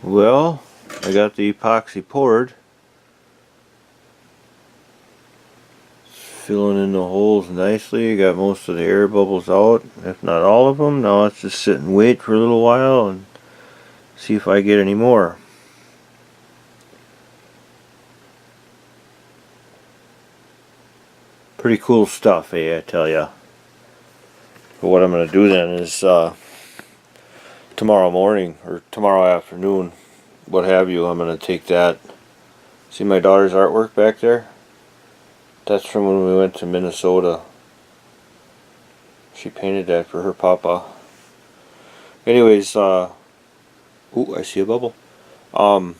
Well, I got the epoxy poured. Filling in the holes nicely. Got most of the air bubbles out, if not all of them. Now let's just sit and wait for a little while and see if I get any more. Pretty cool stuff, I tell ya. But what I'm going to do then is tomorrow morning or tomorrow afternoon, what have you, I'm going to take that. See my daughter's artwork back there? That's from when we went to Minnesota. She painted that for her papa. Anyways, ooh, I see a bubble. I'm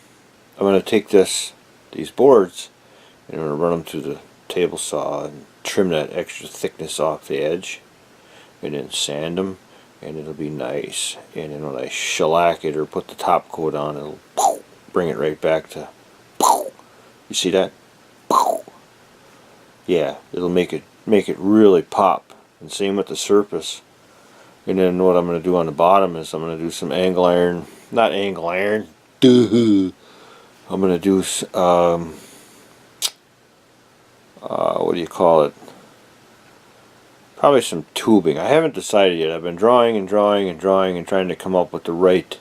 going to take these boards, and I'm going to run them through the table saw and trim that extra thickness off the edge, and then sand them, and it'll be nice. And then when I shellac it or put the top coat on, it'll bring it right back to. You see that? Yeah, it'll make it really pop. And same with the surface. And then what I'm going to do on the bottom is I'm going to do some angle iron. Not angle iron. Duh. I'm going to do what do you call it? Probably some tubing. I haven't decided yet. I've been drawing and drawing and drawing and trying to come up with the right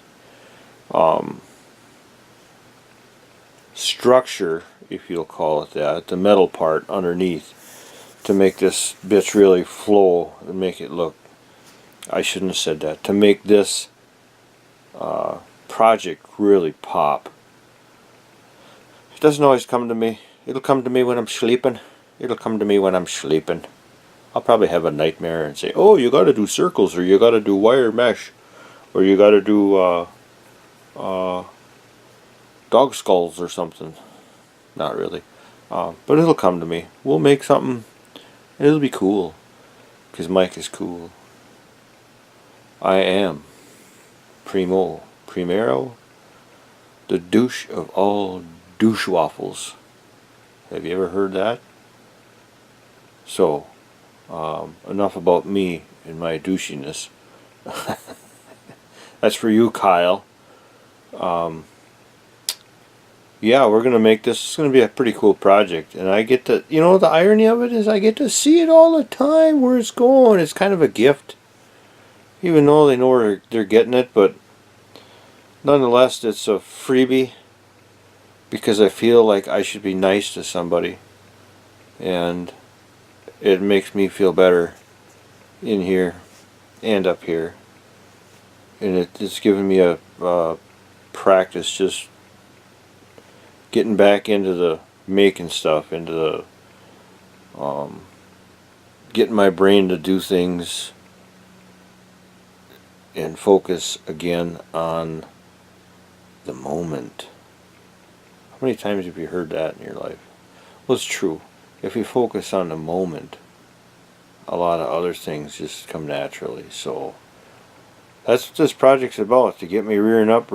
structure, if you'll call it that, the metal part underneath, to make this bitch really flow and make it look, I shouldn't have said that, to make this project really pop. It doesn't always come to me. It'll come to me when I'm sleeping. It'll come to me when I'm sleeping. I'll probably have a nightmare and say, oh, you gotta do circles, or you gotta do wire mesh, or you gotta do dog skulls or something. Not really. But it'll come to me. We'll make something. It'll be cool. Because Mike is cool. I am Primero, the douche of all douche waffles. Have you ever heard that? So, enough about me and my douchiness. That's for you, Kyle. Yeah, we're going to make this. It's going to be a pretty cool project. And I get to, the irony of it is I get to see it all the time where it's going. It's kind of a gift. Even though they know where they're getting it, but nonetheless, it's a freebie. Because I feel like I should be nice to somebody. And it makes me feel better in here and up here. And it's given me a practice just getting back into the making stuff, into the getting my brain to do things and focus again on the moment. How many times have you heard that in your life? Well, it's true. If you focus on the moment, a lot of other things just come naturally. So that's what this project's about, to get me reared up.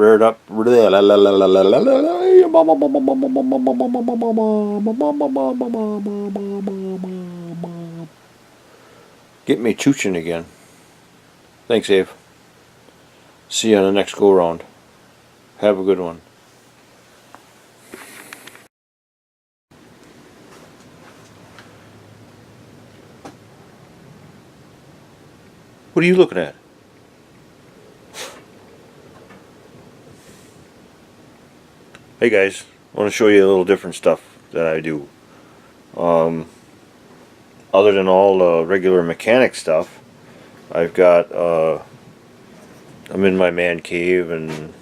Get me chooching again. Thanks, Abe. See you on the next go round. Have a good one. What are you looking at? Hey guys, I want to show you a little different stuff that I do. Other than all the regular mechanic stuff, I've got, I'm in my man cave and,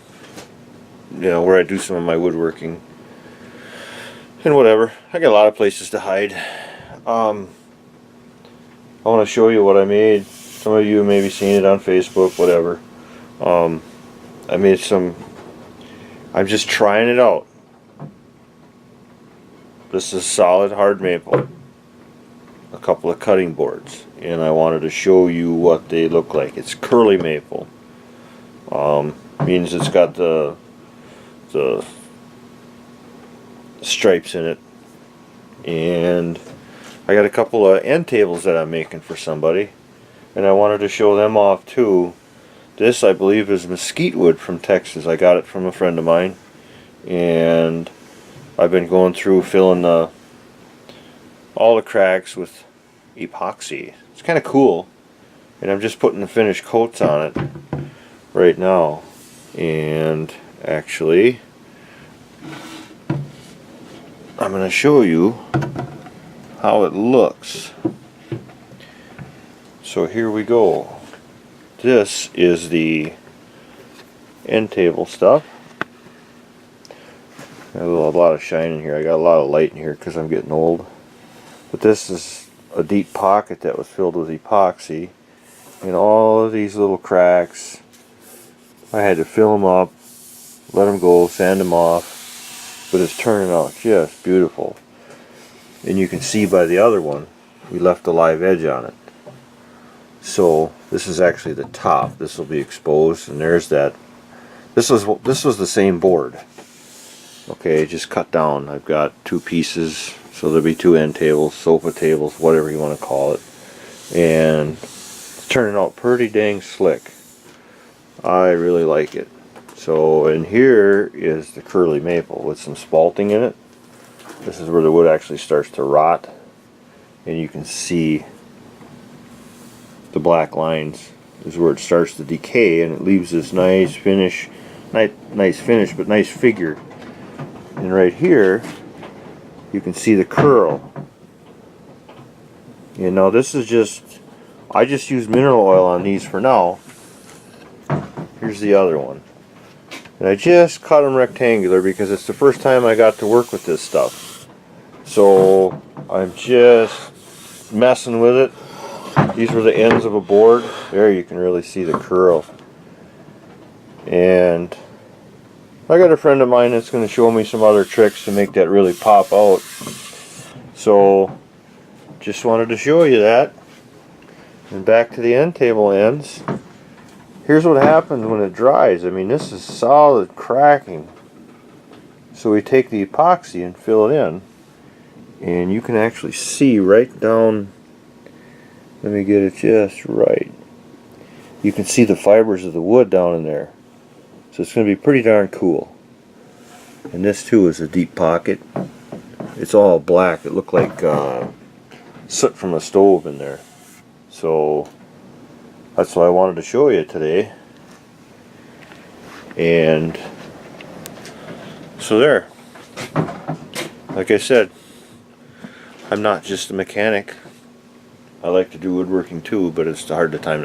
where I do some of my woodworking and whatever. I got a lot of places to hide. I want to show you what I made. Some of you may be seeing it on Facebook, whatever. I made some, I'm just trying it out. This is solid hard maple. A couple of cutting boards. And I wanted to show you what they look like. It's curly maple. Means it's got the stripes in it. And I got a couple of end tables that I'm making for somebody. And I wanted to show them off too. This, I believe, is mesquite wood from Texas. I got it from a friend of mine, and I've been going through filling all the cracks with epoxy. It's kind of cool, and I'm just putting the finished coats on it right now. And actually, I'm going to show you how it looks. So here we go. This is the end table stuff. Got a lot of shine in here. I got a lot of light in here because I'm getting old. But this is a deep pocket that was filled with epoxy. And all of these little cracks, I had to fill them up, let them go, sand them off. But it's turning out just beautiful. And you can see by the other one, we left a live edge on it. So this is actually the top. This will be exposed, and there's that. This was the same board. Okay, just cut down. I've got two pieces, so there'll be two end tables, sofa tables, whatever you want to call it. And it's turning out pretty dang slick. I really like it. So, and here is the curly maple with some spalting in it. This is where the wood actually starts to rot, and you can see the black lines is where it starts to decay, and it leaves this nice finish, but nice figure. And right here you can see the curl. You know, this is just, I just use mineral oil on these for now. Here's the other one, and I just cut them rectangular because it's the first time I got to work with this stuff, so I'm just messing with it. These were the ends of a board. There you can really see the curl. And I got a friend of mine that's going to show me some other tricks to make that really pop out. So just wanted to show you that. And back to the end table ends. Here's what happens when it dries. I mean, this is solid cracking. So we take the epoxy and fill it in. And you can actually see right down. Let me get it just right. You can see the fibers of the wood down in there. So it's going to be pretty darn cool. And this too is a deep pocket. It's all black. It looked like soot from a stove in there. So that's what I wanted to show you today. And so there. Like I said, I'm not just a mechanic. I like to do woodworking too, but it's hard to find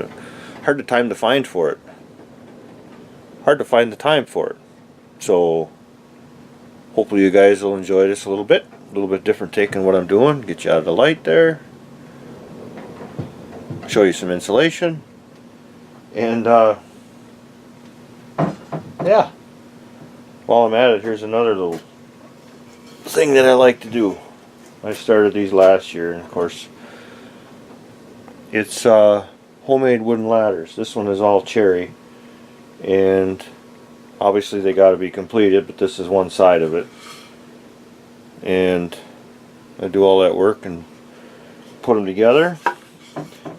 the time for it. So hopefully you guys will enjoy this a little bit different take on what I'm doing. Get you out of the light there, show you some insulation, and yeah. While I'm at it, here's another little thing that I like to do. I started these last year, and of course, it's homemade wooden ladders. This one is all cherry, and obviously they got to be completed, but this is one side of it. And I do all that work and put them together.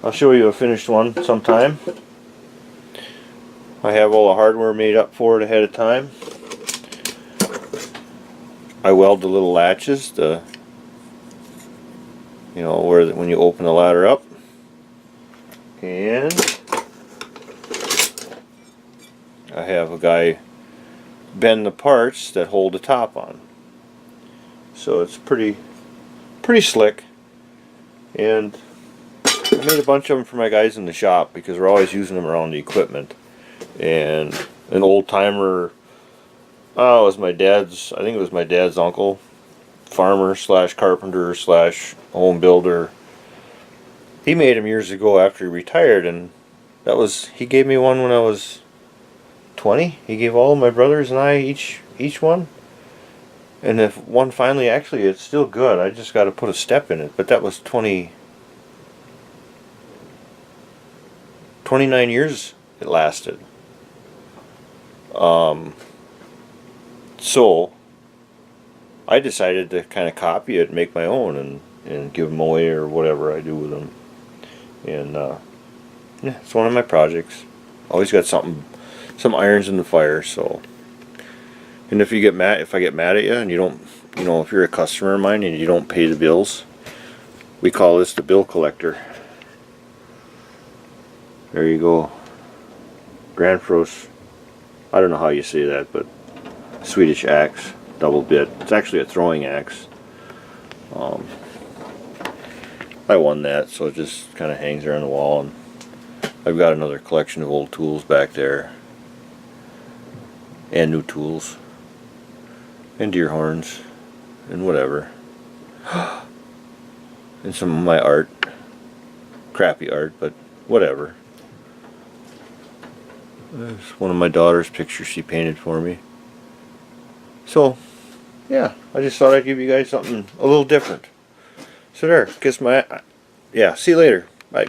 I'll show you a finished one sometime. I have all the hardware made up for it ahead of time. I weld the little latches, when you open the ladder up. And I have a guy bend the parts that hold the top on. So it's pretty slick. And I made a bunch of them for my guys in the shop because we're always using them around the equipment. And an old timer, I think it was my dad's uncle, farmer / carpenter / home builder. He made them years ago after he retired, and he gave me one when I was 20. He gave all of my brothers and I each one. And if one finally, actually it's still good. I just got to put a step in it. But that was 29 years it lasted. So I decided to kind of copy it and make my own and give them away or whatever I do with them. And yeah, it's one of my projects. Always got something, some irons in the fire. So, and if you get mad, if I get mad at you and you don't, you know, if you're a customer of mine and you don't pay the bills, we call this the bill collector. There you go. Granfros. I don't know how you say that, but Swedish axe, double bit. It's actually a throwing axe. I won that, so it just kind of hangs there on the wall, and I've got another collection of old tools back there, and new tools, and deer horns, and whatever, and some of my art, crappy art, but whatever. There's one of my daughter's pictures she painted for me. So, yeah, I just thought I'd give you guys something a little different. So there, kiss my, yeah, see you later. Bye.